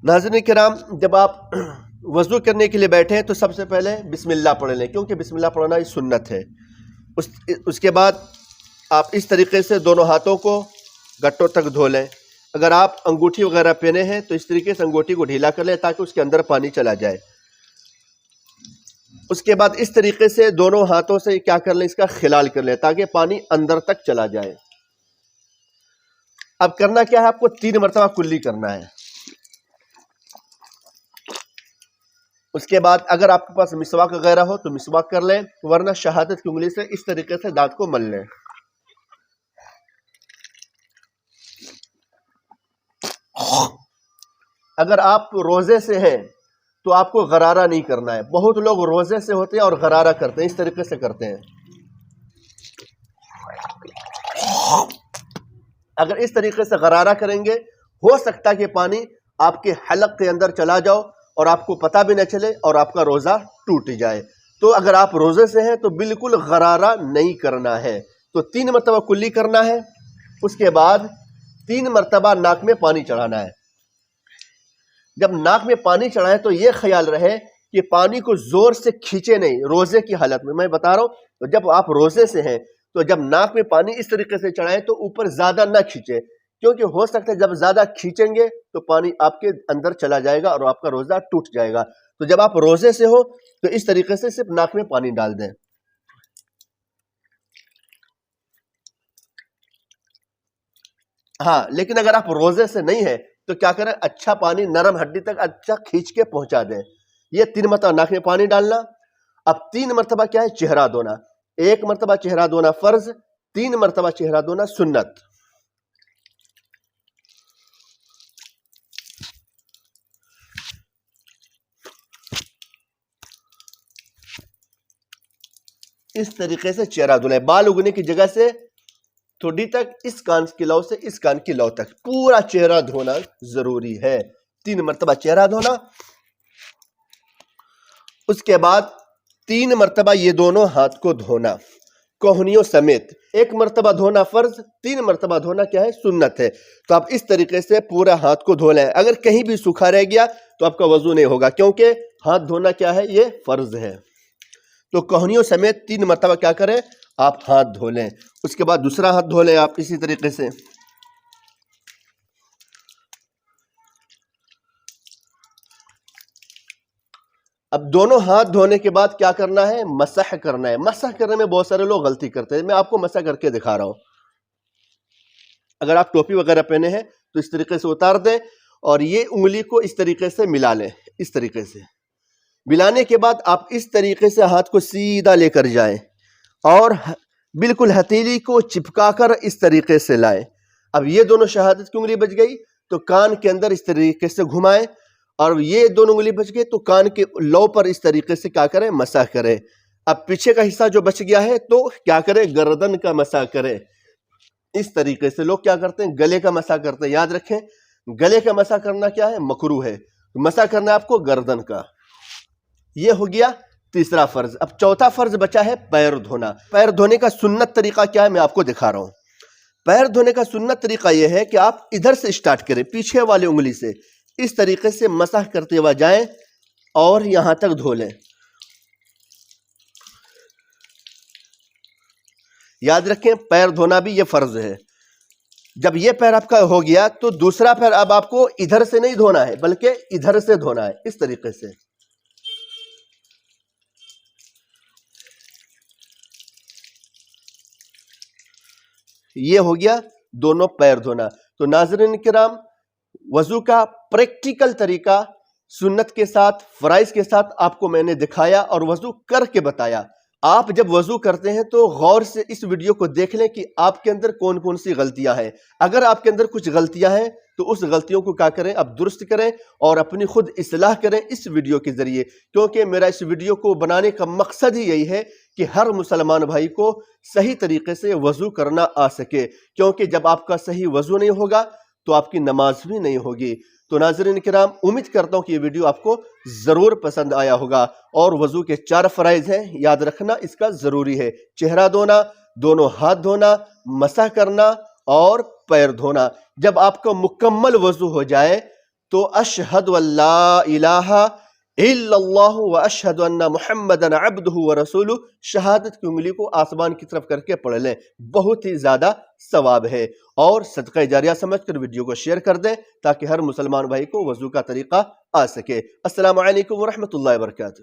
ناظرین کرام، جب آپ وضو کرنے کے لیے بیٹھیں تو سب سے پہلے بسم اللہ پڑھ لیں، کیونکہ بسم اللہ پڑھنا یہ سنت ہے۔ اس کے بعد آپ اس طریقے سے دونوں ہاتھوں کو گٹوں تک دھو لیں۔ اگر آپ انگوٹھی وغیرہ پہنے ہیں تو اس طریقے سے انگوٹھی کو ڈھیلا کر لیں تاکہ اس کے اندر پانی چلا جائے۔ اس کے بعد اس طریقے سے دونوں ہاتھوں سے کیا کر لیں، اس کا خلال کر لیں تاکہ پانی اندر تک چلا جائے۔ اب کرنا کیا ہے، آپ کو 3 مرتبہ کلی کرنا ہے۔ اس کے بعد اگر آپ کے پاس مسواک وغیرہ ہو تو مسواک کر لیں، ورنہ شہادت کی انگلی سے اس طریقے سے دانت کو مل لیں۔ اگر آپ روزے سے ہیں تو آپ کو غرارہ نہیں کرنا ہے۔ بہت لوگ روزے سے ہوتے ہیں اور غرارہ کرتے ہیں، اس طریقے سے کرتے ہیں۔ اگر اس طریقے سے غرارہ کریں گے، ہو سکتا ہے کہ پانی آپ کے حلق کے اندر چلا جاؤ اور آپ کو پتہ بھی نہ چلے اور آپ کا روزہ ٹوٹ جائے۔ تو اگر آپ روزے سے ہیں تو بالکل غرارہ نہیں کرنا ہے۔ تو 3 مرتبہ کلی کرنا ہے۔ اس کے بعد 3 مرتبہ ناک میں پانی چڑھانا ہے۔ جب ناک میں پانی چڑھائیں تو یہ خیال رہے کہ پانی کو زور سے کھینچے نہیں، روزے کی حالت میں بتا رہا ہوں۔ تو جب آپ روزے سے ہیں تو جب ناک میں پانی اس طریقے سے چڑھائیں تو اوپر زیادہ نہ کھینچے، کیونکہ ہو سکتا ہے جب زیادہ کھینچیں گے تو پانی آپ کے اندر چلا جائے گا اور آپ کا روزہ ٹوٹ جائے گا۔ تو جب آپ روزے سے ہو تو اس طریقے سے صرف ناک میں پانی ڈال دیں۔ ہاں، لیکن اگر آپ روزے سے نہیں ہیں تو کیا کریں، اچھا پانی نرم ہڈی تک اچھا کھینچ کے پہنچا دیں۔ یہ 3 مرتبہ ناک میں پانی ڈالنا۔ اب 3 مرتبہ کیا ہے، چہرہ دھونا۔ 1 مرتبہ چہرہ دھونا فرض، 3 مرتبہ چہرہ دھونا سنت۔ اس طریقے سے چہرہ دھونا ہے، بال اگنے کی جگہ سے تھوڑی تک، اس کان کی لو سے اس کان کی لو تک پورا چہرہ دھونا ضروری ہے۔ 3 مرتبہ چہرہ دھونا۔ اس کے بعد 3 مرتبہ یہ دونوں ہاتھ کو دھونا کوہنیوں سمیت۔ 1 مرتبہ دھونا فرض، 3 مرتبہ دھونا کیا ہے، سنت ہے۔ تو آپ اس طریقے سے پورا ہاتھ کو دھو لیں۔ اگر کہیں بھی سوکھا رہ گیا تو آپ کا وضو نہیں ہوگا، کیونکہ ہاتھ دھونا کیا ہے، یہ فرض ہے۔ تو کوہنیوں سمیت 3 مرتبہ کیا کریں، آپ ہاتھ دھو لیں۔ اس کے بعد دوسرا ہاتھ دھو لیں آپ اسی طریقے سے۔ اب دونوں ہاتھ دھونے کے بعد کیا کرنا ہے، مسح کرنا ہے۔ مسح کرنے میں بہت سارے لوگ غلطی کرتے ہیں، میں آپ کو مسح کر کے دکھا رہا ہوں۔ اگر آپ ٹوپی وغیرہ پہنے ہیں تو اس طریقے سے اتار دیں اور یہ انگلی کو اس طریقے سے ملا لیں، اس طریقے سے ملانے کے بعد آپ اس طریقے سے ہاتھ کو سیدھا لے کر جائیں اور بالکل ہتھیلی کو چپکا کر اس طریقے سے لائیں۔ اب یہ دونوں شہادت کی انگلی بچ گئی تو کان کے اندر اس طریقے سے گھمائیں، اور یہ دونوں انگلی بچ گئے تو کان کے لو پر اس طریقے سے کیا کریں، مسح کریں۔ اب پیچھے کا حصہ جو بچ گیا ہے تو کیا کریں، گردن کا مسح کریں۔ اس طریقے سے لوگ کیا کرتے ہیں، گلے کا مسح کرتے ہیں۔ یاد رکھیں، گلے کا مسح کرنا کیا ہے، مکروہ ہے۔ مسح کرنا ہے آپ کو گردن کا۔ یہ ہو گیا تیسرا فرض۔ اب چوتھا فرض بچا ہے پیر دھونا۔ پیر دھونے کا سنت طریقہ کیا ہے، میں آپ کو دکھا رہا ہوں۔ پیر دھونے کا سنت طریقہ یہ ہے کہ آپ ادھر سے سٹارٹ کریں، پیچھے والی انگلی سے اس طریقے سے مسح کرتے ہوئے جائیں اور یہاں تک دھو لیں۔ یاد رکھیں، پیر دھونا بھی یہ فرض ہے۔ جب یہ پیر آپ کا ہو گیا تو دوسرا پیر اب آپ کو ادھر سے نہیں دھونا ہے بلکہ ادھر سے دھونا ہے، اس طریقے سے۔ یہ ہو گیا دونوں پیر دھونا۔ تو ناظرین کرام، وضو کا پریکٹیکل طریقہ سنت کے ساتھ، فرائض کے ساتھ آپ کو میں نے دکھایا اور وضو کر کے بتایا۔ آپ جب وضو کرتے ہیں تو غور سے اس ویڈیو کو دیکھ لیں کہ آپ کے اندر کون کون سی غلطیاں ہیں۔ اگر آپ کے اندر کچھ غلطیاں ہیں تو اس غلطیوں کو کیا کریں، اب درست کریں اور اپنی خود اصلاح کریں اس ویڈیو کے ذریعے، کیونکہ میرا اس ویڈیو کو بنانے کا مقصد ہی یہی ہے کہ ہر مسلمان بھائی کو صحیح طریقے سے وضو کرنا آ سکے، کیونکہ جب آپ کا صحیح وضو نہیں ہوگا تو آپ کی نماز بھی نہیں ہوگی۔ تو ناظرین کرام، امید کرتا ہوں کہ یہ ویڈیو آپ کو ضرور پسند آیا ہوگا، اور وضو کے 4 فرائض ہیں، یاد رکھنا اس کا ضروری ہے: چہرہ دھونا، دونوں ہاتھ دھونا، مسح کرنا اور پیر دھونا۔ جب آپ کا مکمل وضو ہو جائے تو اشہد اللہ الہ الا اللہ و اشہد ان محمدن عبدہ و رسولہ شہادت کی انگلی کو آسمان کی طرف کر کے پڑھ لیں، بہت ہی زیادہ ثواب ہے۔ اور صدقہ جاریہ سمجھ کر ویڈیو کو شیئر کر دیں تاکہ ہر مسلمان بھائی کو وضو کا طریقہ آ سکے۔ السلام علیکم ورحمۃ اللہ وبرکاتہ۔